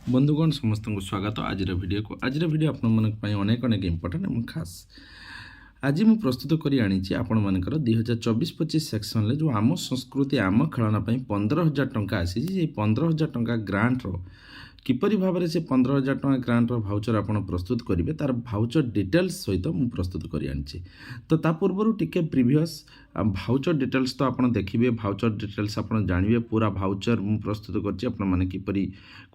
बंधुगण समस्त को स्वागत आज वीडियो को आज वीडियो अनेक अनेक इंपोर्टेंट और खास आज मुझे प्रस्तुत कर आनी आपण मानकर 2024-25 सेक्शन जो आम संस्कृति आम खेलना 15,000 टंका आसी 15,000 टंका ग्रांटर किपरि भाव से 15,000 टंका ग्रांटर भाउचर आपण प्रस्तुत करेंगे तार भाउचर डिटेल्स सहित मुझे प्रस्तुत कर आनी तो ता पूर्व टिके प्रीवियस भाउचर डिटेल्स तो आपड़ देखिए भाउचर डिटेल्स आप जानवे पूरा भाउचर मुझे प्रस्तुत करपरि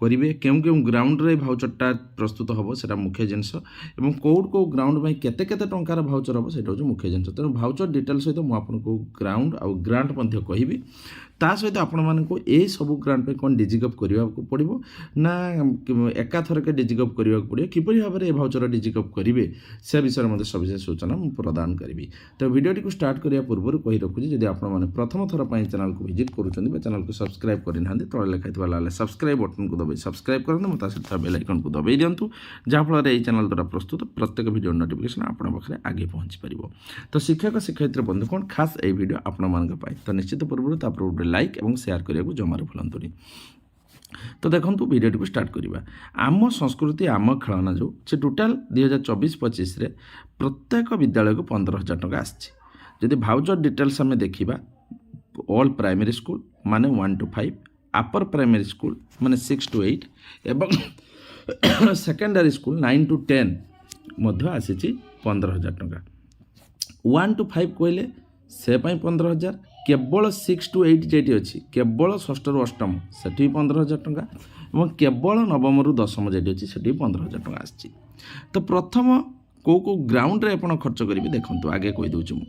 करेंगे क्यों ग्राउंड रे भाउचरटा प्रस्तुत हम से मुख्य जिनस और कौट कौ ग्राउंड में केते केते टंकार भाउचर हम से मुख्य जिनस तेणु भाउचर डिटेल्स सहित मुझे ग्राउंड आउ ग्रांट कहि ता सहित आपण मानक ये सब ग्रांट पे कौन डिजिगप करने को पड़ो ना एकाथरक डिजिगप करने को पड़ो किपरि भाव में भाउचर डिजिगप करेंगे से विषय में सविशेष सूचना मुझे प्रदान करी। तो वीडियो को स्टार्ट करने पूर्व कही रखुच्छी जब आपने प्रथम थर पर चैनल को विजिट करुँच चैनल को सब्सक्राइब करना तले लिखाई लाल सब्सक्राइब बटन को दबाई सब्सक्राइब करेंगे सहित बेल आइकन को दबाई दिंतु जहाँफल ये चैनल द्वारा प्रस्तुत प्रत्येक वीडियो नोटिफिकेशन आपन पाखे आगे पहुँची पार। तो शिक्षक शिक्षयित्री बंधु कौन खास ये वीडियो आपण तो निश्चित पूर्व लाइक और शेयर करने को जमार भूलतुनि। तो देखो वीडियो को स्टार्ट करवा आम संस्कृति आम खेलना जो से टोटाल 2024-25 प्रत्येक विद्यालय को 15,000 टंका आसी भाउचर डिटेल्स आम देखा ऑल प्राइमरी स्कूल माने 1 to 5 अपर प्राइमरी स्कूल माने 6 to 8 एवं सेकेंडरी स्कूल 9 to 10 मध्य आसी 15,000 टंका 1 to 5 कहले से 15,000 केवल 6 to 8 जेटी अच्छी केवल षष्ठ रु अष्टम से 15,000 टंका और केवल नवम रु दशम जेटी अच्छी से 15,000 टंका आसी। तो प्रथम कौ ग्राउंड रे आपण खर्च करेंगे देखो आगे कहीदे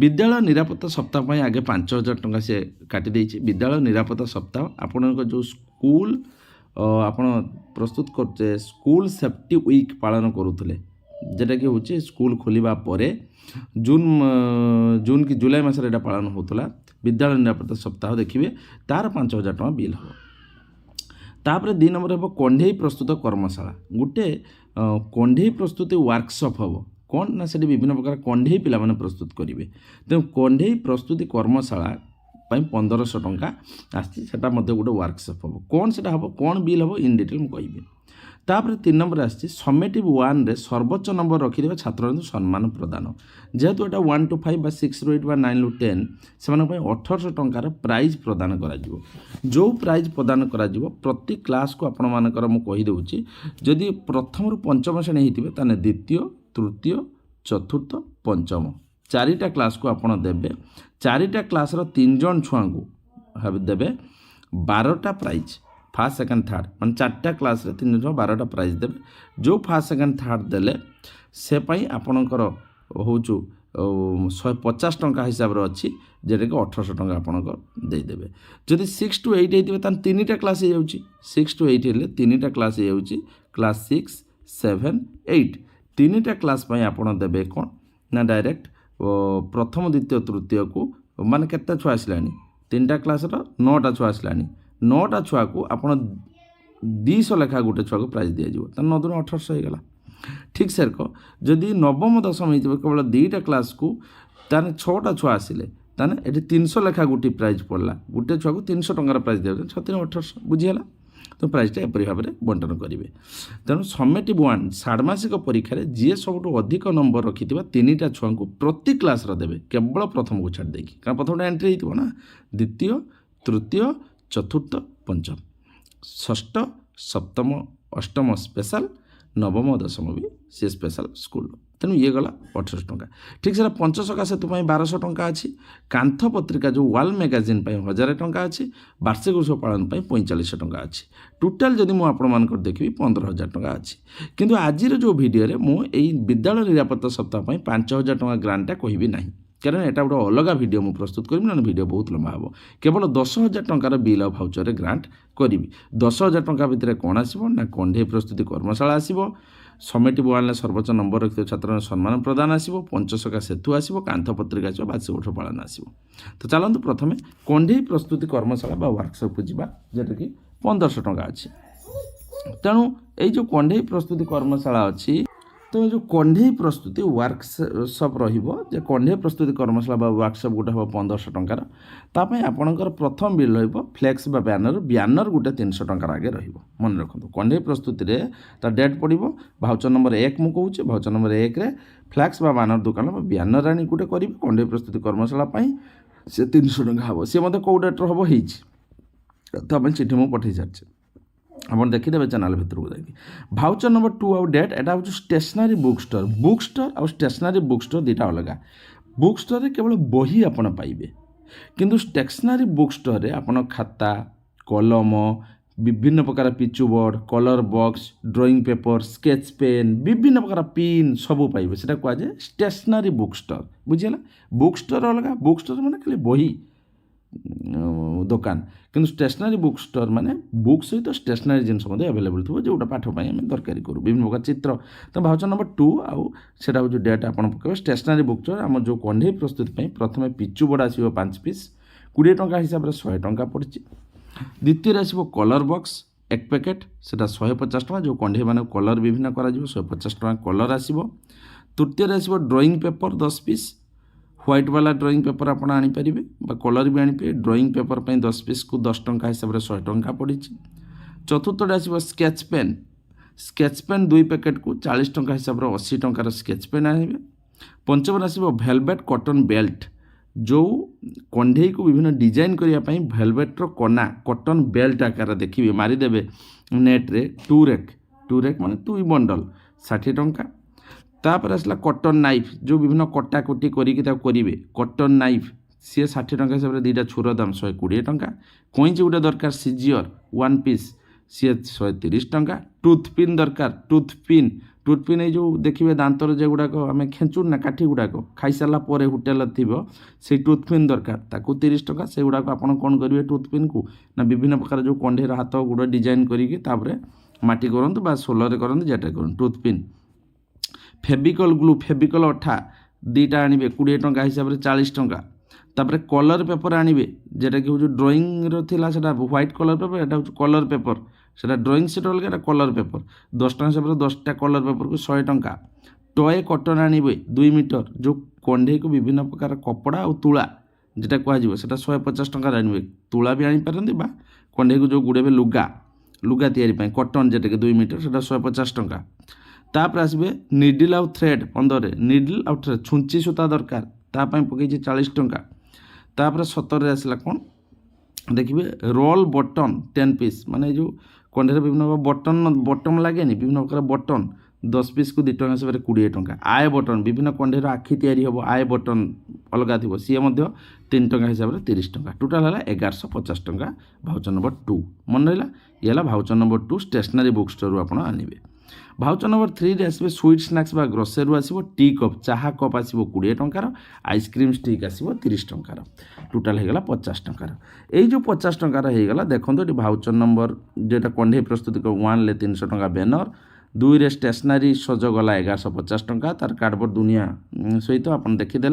विद्यालय निरापत्ता सप्ताह आगे 5,000 टंका से काटी विद्यालय निरापत्ता सप्ताह आपण जो स्कूल आपण प्रस्तुत करते स्कूल सेफ्टी वीक पालन करुले जेटा कि हूँ स्कूल खोलिबा परे जून कि जुलाई मास पालन होता विद्यालय निरापत्ता सप्ताह देखिए तार 5,000 टंका बिल हम। तापर 2 नंबर हम कंढे प्रस्तुत कर्मशाला गोटे कंढे प्रस्तुति वर्कशॉप हम कौन ना से विभिन्न प्रकार कंढे पिला माने प्रस्तुत करेंगे तेणु कंढे प्रस्तुति कर्मशाला 1,500 टंका आसी गोटे वर्कशॉप हम कौन से हम कौन बिल हम इन डिटेल मुझे कहि। तापर 3 नंबर आसी समेटिव 1 रे सर्वोच्च नंबर रखिदेवे छात्र सम्मान प्रदान जेहेतु एटा 1 to 5 बा 6 ru 8 बा 9 ru 10 से 1,800 टंकार प्राइज प्रदान करा जो प्राइज प्रदान करा प्रति क्लास को आपण मानकर मु कहि देउची जदि प्रथम रु पंचम श्रेणी हेतिबे ताने द्वितीय तृतीय चतुर्थ पंचम 4टा क्लास को आपण देबे 4टा क्लास रो 3 जन छुआ को देबे 12टा प्राइज फास्ट सेकेंड थर्ड मान 4टा क्लास रे 3 जन 12टा प्राइज देबे जो फास्ट सेकेंड थर्ड देले से पई आपणकर होचु 150 टंका हिसाब रे अछि जेटा कि 1,800 टंका आपणकर दे देबे। जदि 6 to 8 हेतिबे तान 3टा क्लास हे जाउची 6 to 8 हेले 3टा क्लास हे जाउची क्लास 6 7 8 3टा क्लास पई आपण देबे कोन ना डायरेक्ट प्रथम द्वितीय तृतीय को माने केते छुआ आसलानी 3टा क्लास रो 9टा छुआ आसलानी 9टा छुआ को आपण 200 लेखा गोटे छुआ को प्राइज दिया तो 9 दूर 1,800 हो गला। ठीक से जदि नवम दशम हो केवल 2टा क्लास को ताने 6टा छुआ आसिले ताने ये 300 लेखा गोटे प्राइज पड़ला गोटे छुआ को 300 टंकार प्राइज दिया 1,800 बुझीगला। तो प्राइजटा एपरी भाव में बंटन करेंगे तेणु समेटिव 1 षाण्मासिक परीक्षा जी सब अधिक नंबर रखि 3टा छुआ को प्रति क्लास देवे केवल प्रथम को छाड़ देकी कारण प्रथम एंट्री होना द्वितीय तृतीय चतुर्थ पंचम षष्ठ सप्तम अष्टम स्पेशल नवम दशम भी सी स्पेशल स्कूल तेणु ये गला 1,800 टंका। ठीक से पंचसखा सेतु 1,200 टंका अच्छी कांथ पत्रिका जो वाल मैगजीन 1,000 टंका अच्छी वार्षिक उत्सव पालन 4,500 टंका अच्छी टोटाल जदि मुझे देखी 15,000 टंका अच्छी किंतु आज जो वीडियो मुझे विद्यालय निरापत्ता सप्ताह 5,000 टंका ग्रांटा कहबी ना कारण एटा गोटे अलग वीडियो मुझे प्रस्तुत करी ना वीडियो बहुत लंबा हम केवल 10,000 टंकार बिल और भाउचर ग्रांट करी 10,000 टंका भितर कौन आसो ना कंढे प्रस्तुति कर्मशाला आसो समेटिव 1 सर्वोच्च नंबर रखिथ छात्र सम्मान प्रदान आसो पंचसखा सेतु आसो कांथ पत्रिका आसो वार्षिक उत्सव पालन आसो। तो चलतु प्रथम कंढे प्रस्तुति कर्मशाला वर्कशॉप को जावा जेटा कि 1,500 टंका अच्छी तेणु ये जो कंढे प्रस्तुति कर्मशाला अच्छी तो जो कंढे प्रस्तुति वर्कशॉप रे कंढे प्रस्तुति कर्मशाला वर्कशॉप गोटे हम 1500 टंकार तापाई आपणकर प्रथम बिल फ्लेक्स बैनर बैनर गोटे 300 टंकार आगे मन रखु कंढे प्रस्तुति रे ता डेट पड़ो भाउचर नंबर 1 मु कहूँ भाउचर नंबर 1 रे फ्लेक्स बैनर दुकान बैनर आनी गोटे करेंगे कंढे प्रस्तुति कर्मशाला से 300 टंका हम सी मतलब कौ डेट्र हम तो आप चिठी मुझे पठे सारी आप देखिदेवे चैनल भितर को जाकि भाउचर नंबर 2 आउ डेट एटा हूँ स्टेशनरी बुक स्टोर आउ स्टेशनरी बुक स्टोर दुटा अलग बुक स्टोर रे केवल बही आपन पाइबे किंतु स्टेशनरी बुक स्टोर रे आपन खाता कलम विभिन्न प्रकार पिचु board colour box drawing paper sketch pen विभिन्न प्रकार पिन सबू पाइबे सेटा कह जाए स्टेशनरी बुक स्टोर बुझीगला बुक स्टोर अलग बुक स्टोर माने खाली बही दुकान किंतु स्टेशनरी बुक स्टोर माने बुक सहित स्टेशनरी जिनस अवेलेबल थो जोटा पाठ आम दरकारी करूँ विभिन्न प्रकार चित्र तो भाउचर नंबर 2 आउ सेटा हूँ डेट आप पकड़े स्टेशनरी बुक स्टोर आम जो कंढे प्रस्तुति प्रथम पिचु बोर्ड आसो 5 पीस 20 टंका हिसाब से 100 टंका पड़ी द्वितीय आसो कलर बॉक्स 1 पैकेट से 150 टंका जो कंढे मान कलर विभिन्न कर 150 टंका कलर आसो तृतीय आसो ड्राइंग पेपर 10 पीस व्हाइट वाला ड्राइंग पेपर आप आनीपारे कलर भी आनीपारे ड्राइंग पेपर पर 10 पीस को 10 टंका हिसाब से 100 टंका पड़ी चतुर्थ आसो स्केच पेन 2 पैकेट को 40 टंका हिसाब से 80 टंकार स्केच पेन आने पंचम आसो भेलवेट कॉटन बेल्ट जो कंढे को विभिन्न डिजाइन करने भेलवेट्र कना कॉटन बेल्ट आकार देखिए मारिदेवे नेट रे टू रेक माने 2 बंडल 60 टंका तापर आसला कॉटन नाइफ जो विभिन्न कटाकटी करेंगे कॉटन नाइफ सी 60 टंका हिसाब से 2टा छुर दाम 120 टंका कईची गोटे दरकार सीजियर 1 पीस सी 130 टंका टूथपिन दरकार टूथपिन ये जो देखिए दांतर जो गुड़ाक आम खेचु ना काठी गुड़ाक खाई सारा पर होटेल थी से टूथपिन दरकार ताकू 30 टंका से गुड़ाक आप कौन करेंगे टूथपिन को ना विभिन्न प्रकार जो कंढेर हाथ गुड़ डिजाइन करके माटी करूँ सोलर करूँ जेटा करूँ टूथपिन फेविकल ग्लू फेविकल अठा 2टा आनिबे 20 टंका हिसाब से 40 टंका तापरे कलर पेपर आनिबे जेटा कि हूँ ड्राइंग रहा सेटा व्हाइट कलर पेपर एटा हूँ कलर पेपर सेटा ड्राइंग सेट अलग कलर पेपर 10 टंका हिसाब से 10टा कलर पेपर को 100 टंका टॉय कॉटन आनिबे 2 मीटर जो कंढे को विभिन्न प्रकार कपड़ा और तुला जेटा कह 150 टंका आनिबे तुला भी आनीपारती कंढे को जो गुड़े लुगा तैयारी कॉटन जेटा कि 2 मीटर सेटा 150 टंका तापर आसबे निडिल आउ थ्रेड 15 निडिल आउ थ्रेड छुंची सूता दरकार तापाई पकई 40 टंका तापर 17 आसला कौन देखिए रोल बटन 10 पीस माने जो कंढे विभिन्न बटन लगे विभिन्न प्रकार बटन 10 पीस को 2 टंका हिसाब से 20 टंका आय बटन विभिन्न कंढेर आखि तैयारी हम आय बटन अलग थी सी 3 टंका हिसाब से 30 टंका टोटाल है 1150 टंका भाउचर नंबर 2 मन रहा ये voucher number 2 stationery book store आप आनबे भाउचर नंबर 3 आसबे स्वीट स्नैक्स बा ग्रोसरी आसो टी कप चाहा कप आसो 20 टंकार आइसक्रीम स्टिक आसो 30 टंकार टोटाल होगा 50 टंकार यही जो 50 टंकार होगा देखो ये भाउचर नंबर जोटा कंढे प्रस्तुति 1 ले 300 टंका बैनर 2 रे स्टेशनरी सजगला 1150 टंका तार कार्डबोर्ड दुनिया सहित आप देखीदे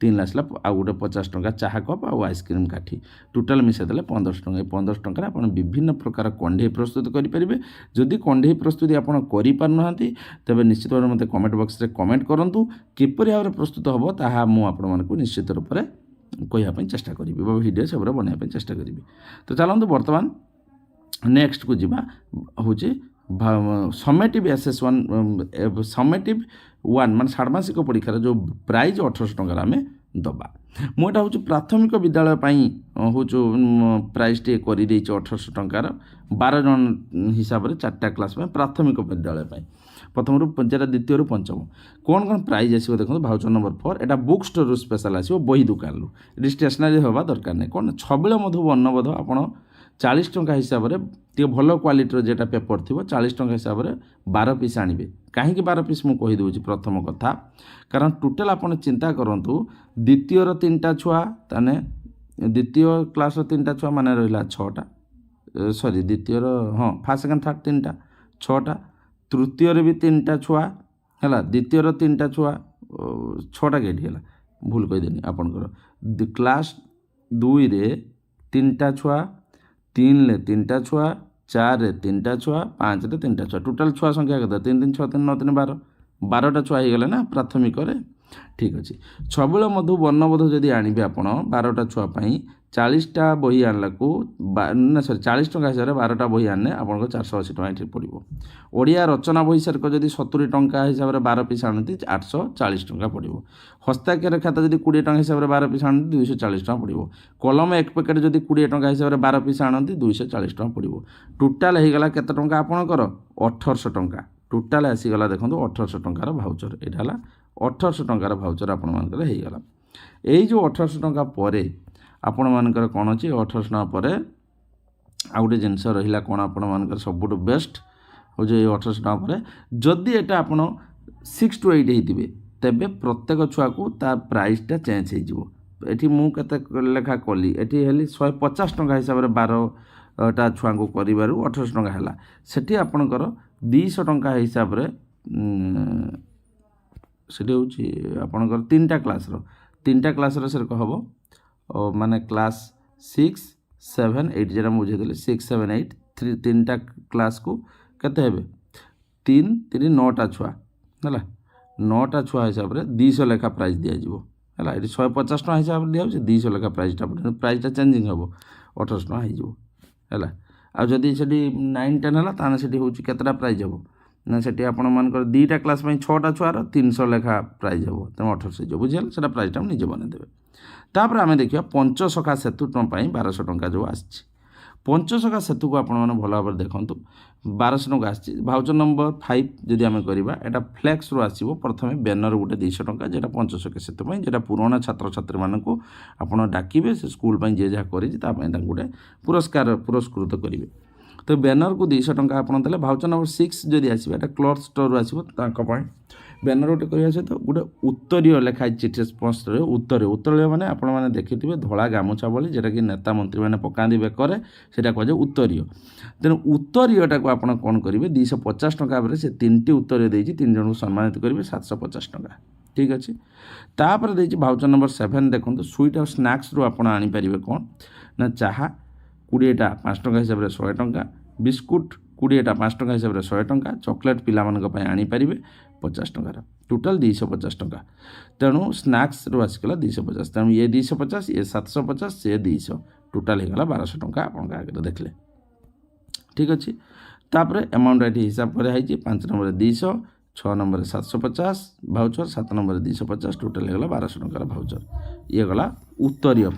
3 आसला आ गोटे 50 टंका चाहा कप आ आइसक्रीम काठी टोटाल मिसाइदे 1500 टंका 1500 टंका आप विभिन्न प्रकार कंढे प्रस्तुत करेंगे जदि कंढे प्रस्तुति आप करना तेज निश्चित भाव मत कमेंट बॉक्स रे कमेंट करूँ किपर भाव में प्रस्तुत हम ताहा मुझे निश्चित रूप से कहवाई चेष्टा करी भिडियो सब बनवाई चेष्टा करी तो चलते बर्तमान नेक्स्ट को जीवा हूँ समेटिव SS1 समेटिव 1 मान षाण्मासिक परीक्षार जो प्राइज 1800 टंका आम दबा मुझा हूँ प्राथमिक विद्यालय हूँ प्राइज टे कर 1800 टंकार 12 जन हिसाब से 4टा क्लास प्राथमिक विद्यालय प्रथम जेटा द्वितीय रु पंचम कौन कौन प्राइज आसो देखो भाउचर नंबर 4 एटा बुक स्टोर स्पेशल आसो बही दुकान ये स्टेशनरी हवा दरकार नहीं कौन छबिल मधु वर्णबोध आप 40 टंका हिसाब से भल क्वालिटीर जेटा पेपर थी 40 टंका हिसाब से 12 पीस आनिबे कहीं 12 पीस मुझे कहीदे प्रथम कथा कारण टोटाल आपन चिंता करूँ द्वितीय 3टा छुआ ताने द्वितीय क्लास 3टा छुआ माने रहा 6टा सॉरी द्वितीय हाँ फर्स्ट सेकेंड थर्ड 3टा 6टा तृतीय भी 3टा छुआ है द्वितीय 3टा छुआ 6टा गेट है भूल कहीदेनी आपंकर क्लास 2 रे 3टा छुआ 3 ले 3टा छुआ 4 रे 3टा छुआ 5 रे 3टा छुआ टोटाल छुआ संख्या कत 3 3 6 3 9 3 12 12टा छुआ होगले ना प्राथमिक ठीक अच्छे छबिल मधु वर्णबोध जदि आणवे आप 12टा छुआपाई 40टा बही आणला को ना सरी 40 टଙ୍କା हिसाब से 12टा बही आने आपको 480 टଙ୍କା ये पड़ो। ओडिया रचना बही सार्क जब 70 टଙ୍କା हिसाब से 12 पीस आनती 840 टଙ୍କା पड़ो। हस्ताक्षर खाता जब 20 टଙ୍କା हिसाब से 12 पीस आनती 240 टଙ୍କା पड़ो। कलम एक पैकेट जब 20 टଙ୍କା हिसाब से 12 पीस आनती 240 टଙ୍କା पड़ो। टोटाल होगा केते टଙ୍କା आपणकर 1800 टଙ୍କା टोटाल आसीगला देखो 1800 टଙ୍କାର भाउचर यहाँ 1800 टଙ୍କାର भाउचर आपणकर होगा। यही जो 1800 टଙ୍କା पर आपण मानकर कौन अच्छी 1800 टଙ୍କା पर आउ गोटे जिनस रहा कौन आपण मानकर सबुठ बेस्ट हो 1800 टଙ୍କା पर जदि एटा आपण 6 to 8 होते तेबे प्रत्येक छुआ को तार प्राइसटा चेंज होती मु केते लेखा कली एटी हेली 150 टଙ୍କା हिसाब से 12टा छुआ को करू 1800 टଙ୍କା है सेठी आपणकर 200 टଙ୍କା हिसाब से सेठी हूँ आपणकर 3टा क्लास से हम माने क्लास 6, 7, 8 जरा मुझे 6, 7, 8 3टा क्लास को केते हेबे 3 3 9टा छुआ है 9टा छुआ हिसाब से 200 लेखा प्राइस दिज्व है ये 150 टଙ୍କା हिसाब से दिखाई 200 लेखा प्राइसटा चेंजिंग हम 1800 टଙ୍କା होगा आ जदि से 9, 10 है ताने से हूँ केतटा प्राइज हम ना से आपण मानकर 2टा क्लास 6टा छुआर 300 लेखा प्राइज हम तेज 1800 बुझे से प्राइसटा निजे बनईदेवे। तापर आम देखा पंचसखा सेतु 1200 टଙ୍କା जो आसी पंचसखा सेतु को आपण मैंने भल भाव देखूँ 1200 टଙ୍କା आसी भाउचर नंबर 5 जदि आम करवा यहाँ फ्लेक्स रू आसो प्रथम बैनर गोटे 200 टଙ୍କା जेटा पंचसखा सेतु जेटा पुराना छात्र छात्री मानक आप डाकिबे से स्कूल जी जहाँ कर गोटे पुरस्कृत करेंगे। तो बैनर को 200 टଙ୍କା आप भाउचर नंबर 6 जदि आसो यहाँ क्लथ स्टोर आसो बैनर गोटे करने सहित गोटे उत्तरीय लिखाई चिठी स्पष्ट उत्तरीय माने आपण मैंने देखिथे धला गामुछा बोली जेटा कि नेता मंत्री मैंने पकाती बेकर से कहुए उत्तरीय तेणु उत्तरीयटा को आप कौन करेंगे 250 टଙ୍କା पर से 3टी उत्तरीय देती 3 जन को सम्मानित करेंगे 750 टଙ୍କା ठीक अच्छे। तापर देती भाउचर नंबर 7 देखो स्वीट और स्नैक्स रू आप आनीपर कौन ना चाहा 20टा 5 टଙ୍କା हिसाब से 100 टଙ୍କା बिस्कुट 20टा 5 टଙ୍କା हिसाब से 100 टଙ୍କା चॉकलेट पिलामानक आनीपर 50 टଙ୍କାର टोटाल 250 टଙ୍କା तेणु स्नैक्स रू आसगला 250 तेणु ये 250 ये 750 ये 200 टोटाल होगा 1200 टଙ୍କା आपन आगे देखले ठीक अच्छे। तापर अमाउंट ये हिसाब कराई 5 number 200 6 number 750 voucher 7 number 250 total होगा 1200 टଙ୍କାର भाउचर ये गला उत्तरीय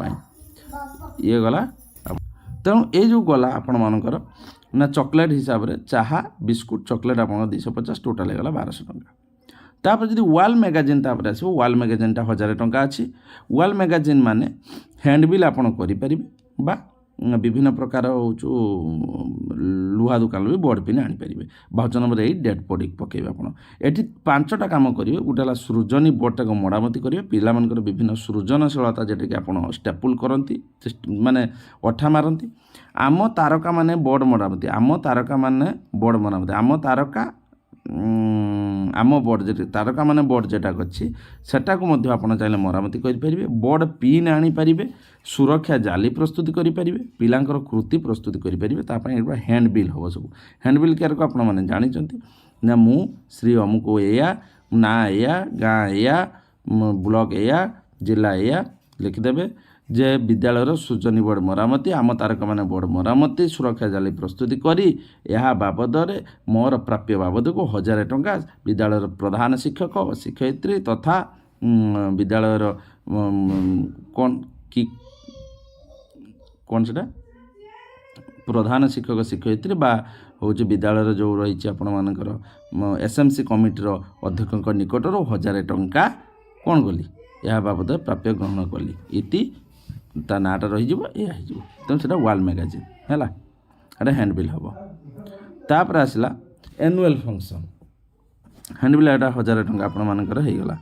ये गला तेणु ये जो गला आपण मानकर ना चॉकलेट हिसाब से चाहा बिस्कुट चॉकलेट आप 250 टोटाल होगा 1200 टଙ୍କା। तापर जब वाल मैगजीन तापर आसो वाल मैगजीनटा 1000 टଙ୍କା अच्छी वाल मैगजीन माने हैंडबिल आप बा विभिन्न प्रकार लुहा दुकान भी बोर्ड पिन आनीपर भाउचर नंबर 8 डेट पकेबे आप 5टा काम करेंगे गोटे सृजनी बोर्डटा को मरामती करेंगे पिलामानकर विभिन्न सृजनशीलता जेटा कि आप स्टेपुल करती माने अठा मारती आम तारका माने बोर्ड मरामती आम तारका माने बोर्ड मरामती आम तारका आम बोर्ड जे तारका माने बोर्ड जेटा अच्छी सेटा को आप चाहिए मरामती करेंगे बोर्ड पिन आनीपर सुरक्षा जाली प्रस्तुति करेंगे पिलांकर कृति प्रस्तुति करेंगे हैंडबिल हम सब हैंडबिल केयर को आपने जानते ना मु श्री अमुक एया ना एया गाँ एया ब्लॉक एया जिला एया लिखिदेवे जे विद्यालय सूचनी बोर्ड मरामती आम तारका माने बोर्ड मरामती सुरक्षा जाली प्रस्तुति करी यह बाबद मोर प्राप्य बाबद को 1000 टଙ୍କା विद्यालय प्रधान शिक्षक शिक्षयित्री तथा विद्यालय कौन से प्रधान शिक्षक शिक्षयित्री बा हूँ विद्यालय जो रही आपण मानकर एसएमसी कमिटीर अध्यक्ष निकटर 1000 टଙ୍କା कौन कली यह बाबद प्राप्य ग्रहण कली इति ता नाटा रही तेणु से वाल मैगजीन है हैंडबिल हम तापर आसला एनुअल फंक्शन हैंडबिल एटा 1000 टଙ୍କା आपण मानकर होगला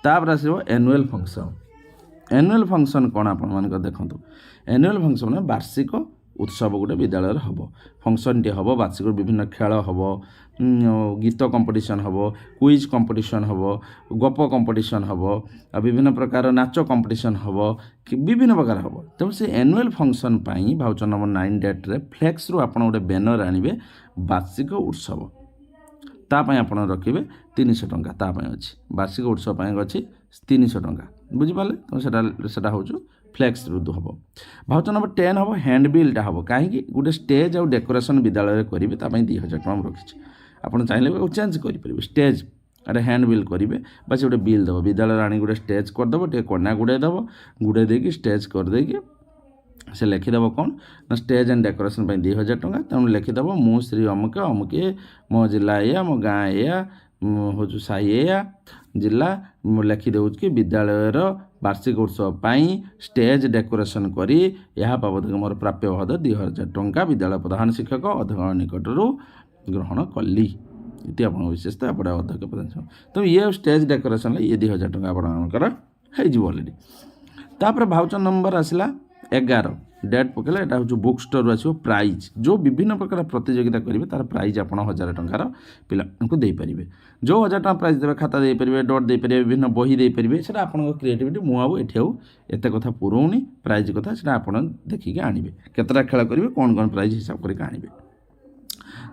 तापर आसो एनुअल फंक्शन कौन आपण देखो एनुअल फंक्शन वार्षिक उत्सव गोटे विद्यालय हम फंक्शन टी हम वार्षिक विभिन्न खेल हम गीत कंपटीशन हम क्विज कंपटीशन हम गप कंपटीशन हम विभिन्न प्रकार नाच कंपटीशन हम विभिन्न प्रकार हम तेणु से एनुअल फंक्शन पाई भाउचर नंबर 9 डेट रे फ्लेक्स रू आप गोटे बैनर आनिबे वार्षिक उत्सव तापाई आप रखिए 300 टंका तापाई अच्छी वार्षिक उत्सव अच्छी 300 टंका बुझिपारे तो सेटा हूँ फ्लेक्स ऋतु हम। भाउचर नंबर 10 हम हैंडबिल्टा हम कहीं गोटे स्टेज आउ डेकोरेशन विद्यालय करेंगे 2000 टका रखी आपड़ चाहिए चेंज करेंगे स्टेज अरे हैंडबिल करेंगे बास गोटे बिल देव विद्यालय आनी गोटे स्टेज करदेव टे कना गुड़ाईदेव गुड़े देकी स्टेज करदेकी से लिखिदेव कौन ना स्टेज एंड डेकोरेशन 2000 टका तेणु लिखिदेव मु श्री अमुके अमुके मो जिला या मो गाँ या हूँ साई या जिला लिखिदेव कि विद्यालयर वार्षिक उत्सव स्टेज डेकोरेशन करी यह बाबद मोर प्राप्य भद 2000 टंका विद्यालय प्रधान शिक्षक अध्यक्ष निकटर ग्रहण कली ये आप विशेषता एपटे अध्यक्ष प्रधान तो ये स्टेज डेकोरेशन ये 2000 टका आपंकर ऑलरेडी। तापर भाउचर नंबर आसला 11 डेट पकड़े यहाँ हूँ बुक स्टोर आसो प्राइज जो विभिन्न प्रकार प्रतियोगिता करेंगे तार प्राइज आप 1000 टंकार पिला देपारे जो 1000 टका प्राइज देवे खाता देपारे डट देपारे विभिन्न बही देपारे से आप क्रिएटिविटी मुझे एत कथा पुरौनी प्राइज कथा से आप देखिए आने केतटा खेल करेंगे कौन कौन प्राइज हिसाब करके आने।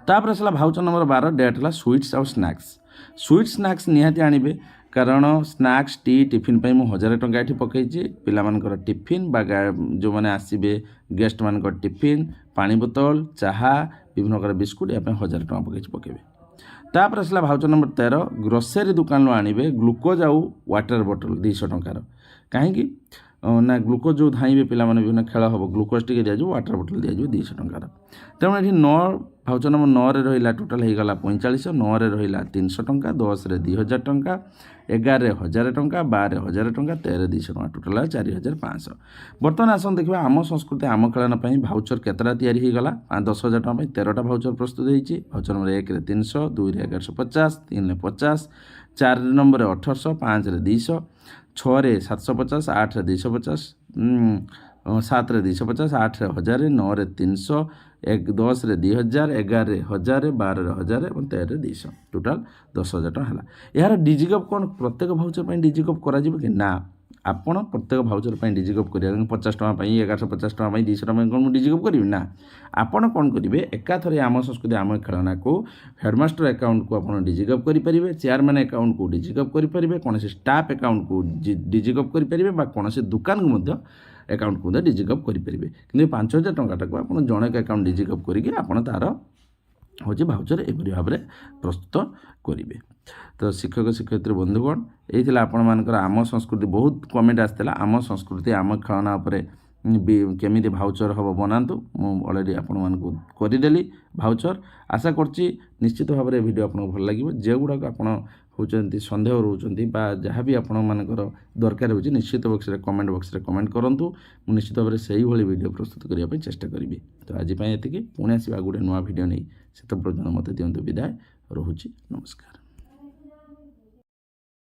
तापर आसला भाउचर नंबर 12 डेट है स्वीट्स और स्नैक्स निहाती आने कारण स्नैक्स टी टिफिन पर मुझे 1000 टंका ये पकई पिलामानकर टिफिन बा जो मैंने आसबे गेस्ट मानकर टिफिन पानी बोतल चाहा विभिन्न प्रकार बिस्कुट या 1000 टंका पकई। तापर आसला भाउचर नंबर 13 ग्रोसरी दुकान आनिबे ग्लुकोज आउ वाटर बोतल 200 टंकार कहीं ना ग्लुकोज जो धाइबे पिला माने विभिन्न खेल हम ग्लुकोज टी दिया वाटर बोतल दिया 200 टंकार तेणु ये 9 भाउचर नंबर 9 रे रहिला टोटाल हो गला 4500 9 रे रहिला 300 टंका 10 रे 2000 टंका 11 रे 1000 टंका 12 रे 1000 टंका 13 रे 200 टंका टोटाल 4500। बर्तमान आसन देखिए आम संस्कृति आम खेलन भाउचर केतटा तैयारी हो गला 10,000 टंका 13टा भाउचर प्रस्तुत होती भाउचर नंबर 1 रे 300 2 रे 1150 3 रे 50 4 नंबर 1800 5 रे 200 6 रे 750 8 रे 250 7 रे 250 8 रे 1000 9 रे 300 10 रे 2000 11 रे 1000 12 रे 1000 और 13 रे 200 टोटाल 10,000 टका है। यार डिजिकप कौन प्रत्येक भाउचर डिजिकप करा कि ना आपण प्रत्येक भाउचर डिजिकप करिया 50 टका 1150 टका 200 टका कौन डिजिकप करी ना आपण कौन करेंगे एकाथरे आम संस्कृति आम खेलना को हेडमास्टर अकाउंट को आप डिजिकप करेंगे चेयरमैन अकाउंट को डिजिकप करेंगे कौन स्टाफ अकाउंट को डिजिकप करेंगे कौन दुकान को अकाउंट को डिजिकप करेंगे कि 5000 टंका को आप जनक अकाउंट डिजिकप करके आपड़ तार हूँ भाउचर एपरी भाव में प्रस्तुत करेंगे। तो शिक्षक शिक्षयित्री बंधुगण यही आपण मानकर आम संस्कृति बहुत कमेंट आसाला आम संस्कृति आम खेलना केमी भाउचर हम बनातु अलरेडी आपको करदेली भाउचर आशा करची निश्चित भाव में वीडियो आपको भल लगे जो गुड़ाक आप होती सन्देह रोचंती जहाँ भी आपण मानकर दरकार हो निश्चित बक्स कमेंट बक्स कमेंट करूँ मुझे निश्चित भाव में से वीडियो प्रस्तुत करने चेष्टा करी। तो आज ये पुणी आसवा गोटे नुआ वीडियो नहीं से पर्यटन मत दिंतु विदाय रोची नमस्कार।